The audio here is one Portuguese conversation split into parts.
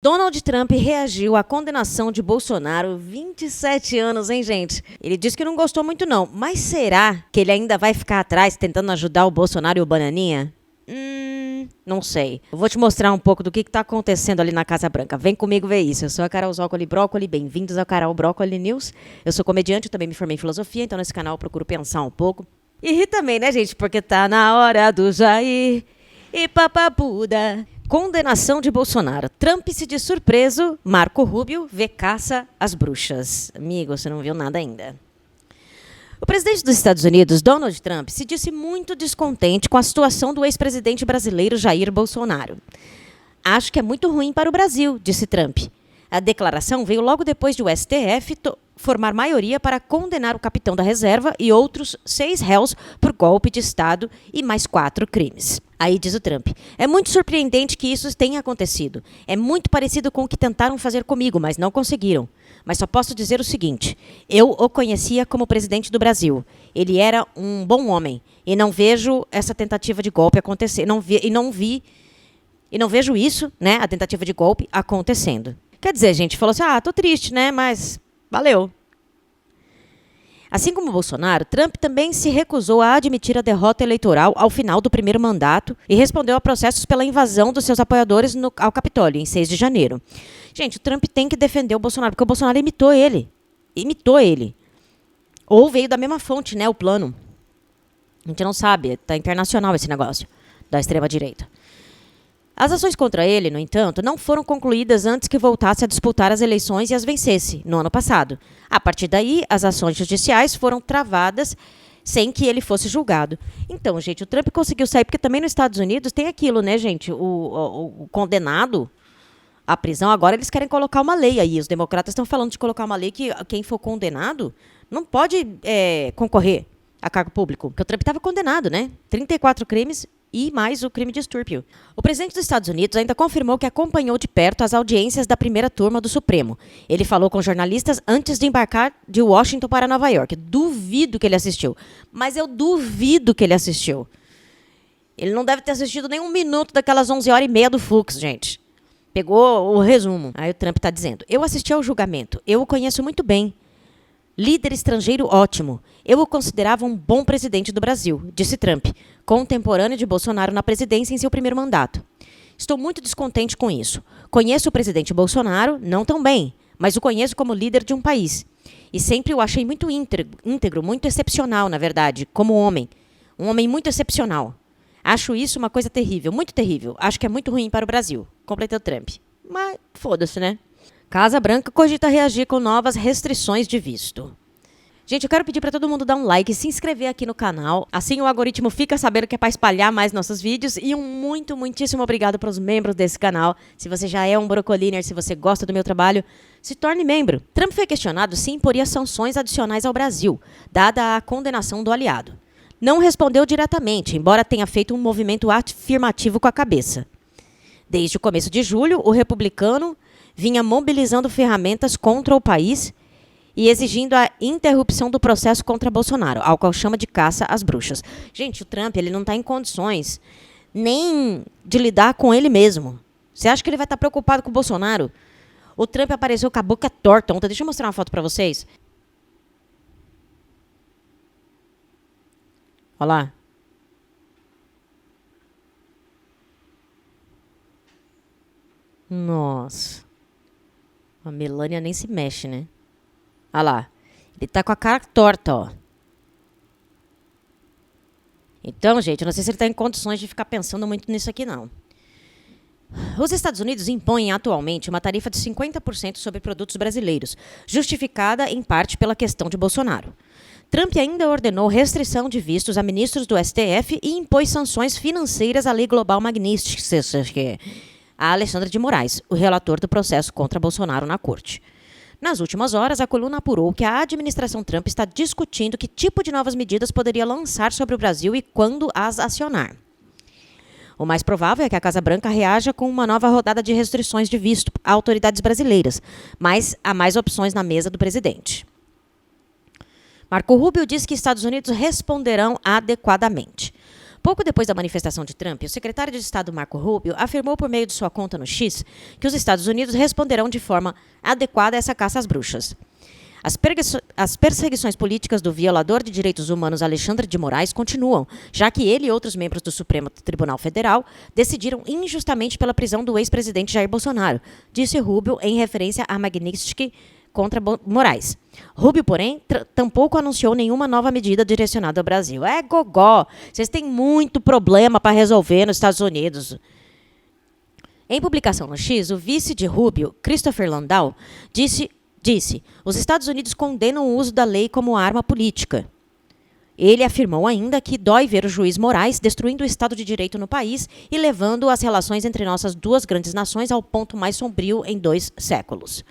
Donald Trump reagiu à condenação de Bolsonaro, 27 anos, hein, gente? Ele disse que não gostou muito não, mas será que ele ainda vai ficar atrás tentando ajudar o Bolsonaro e o Bananinha? Não sei. Eu vou te mostrar um pouco do que tá acontecendo ali na Casa Branca. Vem comigo ver isso. Eu sou a Carol Zócoli Brócoli, bem-vindos ao Carol Brócoli News. Eu sou comediante, eu também me formei em filosofia, então nesse canal eu procuro pensar um pouco. E ri também, né, gente? Porque tá na hora do Jair e papapuda. Condenação de Bolsonaro. Trump se diz surpreso. Marco Rubio vê caça às bruxas. Amigo, você não viu nada ainda. O presidente dos Estados Unidos, Donald Trump, se disse muito descontente com a situação do ex-presidente brasileiro Jair Bolsonaro. Acho que é muito ruim para o Brasil, disse Trump. A declaração veio logo depois de o STF formar maioria para condenar o capitão da reserva e outros 6 réus por golpe de Estado e mais 4 crimes. Aí diz o Trump, é muito surpreendente que isso tenha acontecido. É muito parecido com o que tentaram fazer comigo, mas não conseguiram. Mas só posso dizer o seguinte, eu o conhecia como presidente do Brasil. Ele era um bom homem e não vejo essa tentativa de golpe acontecer. Não vejo isso, né, a tentativa de golpe acontecendo. Quer dizer, gente, falou assim, tô triste, né, mas valeu. Assim como Bolsonaro, Trump também se recusou a admitir a derrota eleitoral ao final do primeiro mandato e respondeu a processos pela invasão dos seus apoiadores ao Capitólio, em 6 de janeiro. Gente, o Trump tem que defender o Bolsonaro, porque o Bolsonaro imitou ele. Imitou ele. Ou veio da mesma fonte, né, o plano. A gente não sabe, tá internacional esse negócio da extrema-direita. As ações contra ele, no entanto, não foram concluídas antes que voltasse a disputar as eleições e as vencesse, no ano passado. A partir daí, as ações judiciais foram travadas sem que ele fosse julgado. Então, gente, o Trump conseguiu sair, porque também nos Estados Unidos tem aquilo, né, gente? O condenado à prisão, agora eles querem colocar uma lei aí. Os democratas estão falando de colocar uma lei que quem for condenado não pode concorrer a cargo público. Porque o Trump estava condenado, né? 34 crimes e mais o crime de estupro. O presidente dos Estados Unidos ainda confirmou que acompanhou de perto as audiências da primeira turma do Supremo. Ele falou com jornalistas antes de embarcar de Washington para Nova York. Duvido que ele assistiu. Mas eu duvido que ele assistiu. Ele não deve ter assistido nem 1 minuto daquelas 11h30 do Fux, gente. Pegou o resumo. Aí o Trump está dizendo, eu assisti ao julgamento, eu o conheço muito bem. Líder estrangeiro ótimo. Eu o considerava um bom presidente do Brasil, disse Trump, contemporâneo de Bolsonaro na presidência em seu primeiro mandato. Estou muito descontente com isso. Conheço o presidente Bolsonaro, não tão bem, mas o conheço como líder de um país. E sempre o achei muito íntegro, muito excepcional, na verdade, como homem. Um homem muito excepcional. Acho isso uma coisa terrível, muito terrível. Acho que é muito ruim para o Brasil, completou Trump. Mas foda-se, né? Casa Branca cogita reagir com novas restrições de visto. Gente, eu quero pedir para todo mundo dar um like e se inscrever aqui no canal. Assim o algoritmo fica sabendo que é para espalhar mais nossos vídeos. E muitíssimo obrigado para os membros desse canal. Se você já é um brocoliner, se você gosta do meu trabalho, se torne membro. Trump foi questionado se imporia sanções adicionais ao Brasil, dada a condenação do aliado. Não respondeu diretamente, embora tenha feito um movimento afirmativo com a cabeça. Desde o começo de julho, o republicano vinha mobilizando ferramentas contra o país e exigindo a interrupção do processo contra Bolsonaro, ao qual chama de caça às bruxas. Gente, o Trump ele não está em condições nem de lidar com ele mesmo. Você acha que ele vai estar preocupado com o Bolsonaro? O Trump apareceu com a boca torta ontem. Deixa eu mostrar uma foto para vocês. Olha lá. Nossa. A Melania nem se mexe, né? Olha lá. Ele tá com a cara torta, ó. Então, gente, eu não sei se ele tá em condições de ficar pensando muito nisso aqui, não. Os Estados Unidos impõem atualmente uma tarifa de 50% sobre produtos brasileiros, justificada em parte pela questão de Bolsonaro. Trump ainda ordenou restrição de vistos a ministros do STF e impôs sanções financeiras à Lei Global Magnitsky, a Alexandre de Moraes, o relator do processo contra Bolsonaro na corte. Nas últimas horas, a coluna apurou que a administração Trump está discutindo que tipo de novas medidas poderia lançar sobre o Brasil e quando as acionar. O mais provável é que a Casa Branca reaja com uma nova rodada de restrições de visto a autoridades brasileiras, mas há mais opções na mesa do presidente. Marco Rubio diz que Estados Unidos responderão adequadamente. Pouco depois da manifestação de Trump, o secretário de Estado Marco Rubio afirmou por meio de sua conta no X que os Estados Unidos responderão de forma adequada a essa caça às bruxas. As perseguições políticas do violador de direitos humanos Alexandre de Moraes continuam, já que ele e outros membros do Supremo Tribunal Federal decidiram injustamente pela prisão do ex-presidente Jair Bolsonaro, disse Rubio em referência à Magnitsky contra Moraes. Rubio, porém, tampouco anunciou nenhuma nova medida direcionada ao Brasil. É gogó, vocês têm muito problema para resolver nos Estados Unidos. Em publicação no X, o vice de Rubio, Christopher Landau, disse: os Estados Unidos condenam o uso da lei como arma política. Ele afirmou ainda que dói ver o juiz Moraes destruindo o Estado de Direito no país e levando as relações entre nossas duas grandes nações ao ponto mais sombrio em 2 séculos.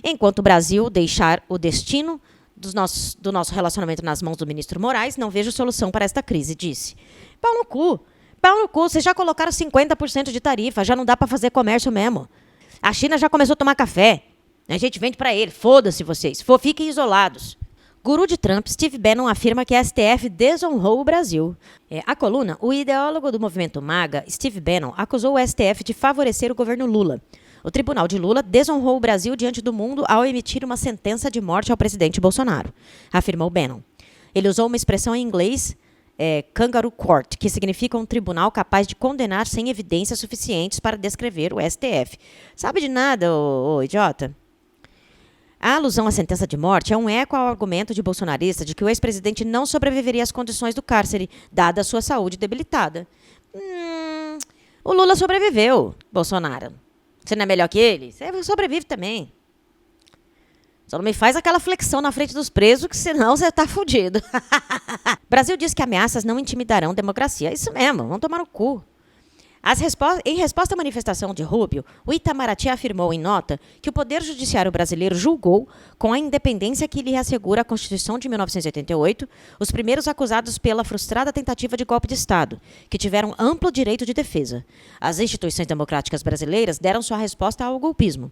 Enquanto o Brasil deixar o destino do nosso relacionamento nas mãos do ministro Moraes, não vejo solução para esta crise, disse. Pau no cu, vocês já colocaram 50% de tarifa, já não dá para fazer comércio mesmo. A China já começou a tomar café. A gente vende para ele, foda-se vocês, fiquem isolados. Guru de Trump, Steve Bannon, afirma que a STF desonrou o Brasil. A coluna, o ideólogo do movimento MAGA, Steve Bannon, acusou o STF de favorecer o governo Lula. O tribunal de Lula desonrou o Brasil diante do mundo ao emitir uma sentença de morte ao presidente Bolsonaro, afirmou Bannon. Ele usou uma expressão em inglês, kangaroo court, que significa um tribunal capaz de condenar sem evidências suficientes para descrever o STF. Sabe de nada, ô idiota? A alusão à sentença de morte é um eco ao argumento de bolsonarista de que o ex-presidente não sobreviveria às condições do cárcere, dada a sua saúde debilitada. O Lula sobreviveu, Bolsonaro. Você não é melhor que ele? Você sobrevive também. Só não me faz aquela flexão na frente dos presos, que senão você tá fudido. Brasil diz que ameaças não intimidarão democracia. Isso mesmo, vão tomar no cu. Em resposta à manifestação de Rubio, o Itamaraty afirmou em nota que o Poder Judiciário brasileiro julgou, com a independência que lhe assegura a Constituição de 1988, os primeiros acusados pela frustrada tentativa de golpe de Estado, que tiveram amplo direito de defesa. As instituições democráticas brasileiras deram sua resposta ao golpismo.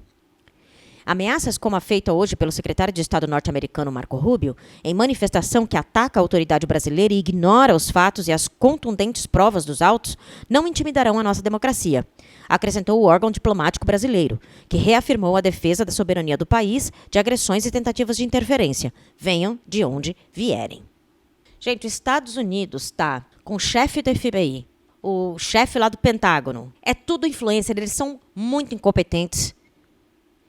Ameaças como a feita hoje pelo secretário de Estado norte-americano Marco Rubio, em manifestação que ataca a autoridade brasileira e ignora os fatos e as contundentes provas dos autos, não intimidarão a nossa democracia, acrescentou o órgão diplomático brasileiro, que reafirmou a defesa da soberania do país de agressões e tentativas de interferência, venham de onde vierem. Gente, os Estados Unidos está com o chefe do FBI, o chefe lá do Pentágono, é tudo influencer, eles são muito incompetentes.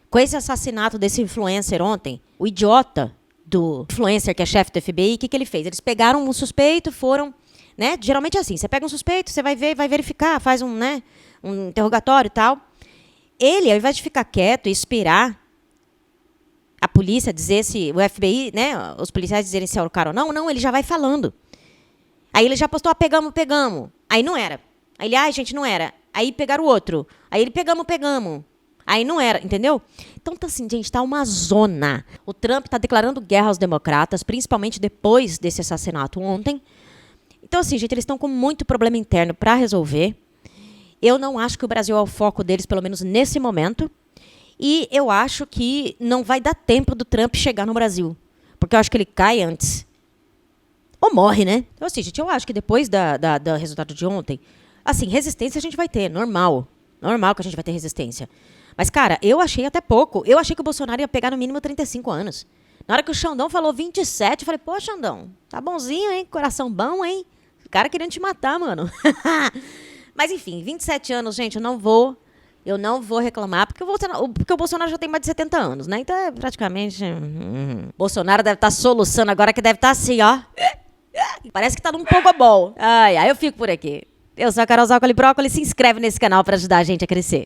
Com esse assassinato desse influencer ontem, o idiota do influencer que é chefe do FBI, o que ele fez? Eles pegaram um suspeito, foram, né? Geralmente é assim, você pega um suspeito, você vai ver, vai verificar, faz um interrogatório e tal. Ele, ao invés de ficar quieto e esperar a polícia dizer se, o FBI, né, os policiais dizerem se é o cara ou não, ele já vai falando. Aí ele já postou, pegamos. Aí não era. Aí ele, gente, não era. Aí pegaram o outro. Aí ele, pegamos. Aí não era, entendeu? Então, tá assim, gente, tá uma zona. O Trump tá declarando guerra aos democratas, principalmente depois desse assassinato ontem. Então, assim, gente, eles estão com muito problema interno para resolver. Eu não acho que o Brasil é o foco deles, pelo menos nesse momento. E eu acho que não vai dar tempo do Trump chegar no Brasil. Porque eu acho que ele cai antes. Ou morre, né? Então, assim, gente, eu acho que depois do resultado de ontem, assim, resistência a gente vai ter, normal. Normal que a gente vai ter resistência. Mas, cara, eu achei até pouco. Eu achei que o Bolsonaro ia pegar no mínimo 35 anos. Na hora que o Xandão falou 27, eu falei, pô, Xandão, tá bonzinho, hein? Coração bom, hein? O cara querendo te matar, mano. Mas, enfim, 27 anos, gente, eu não vou reclamar, porque o Bolsonaro já tem mais de 70 anos, né? Então, é praticamente... Bolsonaro deve estar soluçando agora, que deve estar assim, ó. Parece que tá num pogobol. Ai, eu fico por aqui. Eu sou a Carol Zócoli Brócoli, se inscreve nesse canal pra ajudar a gente a crescer.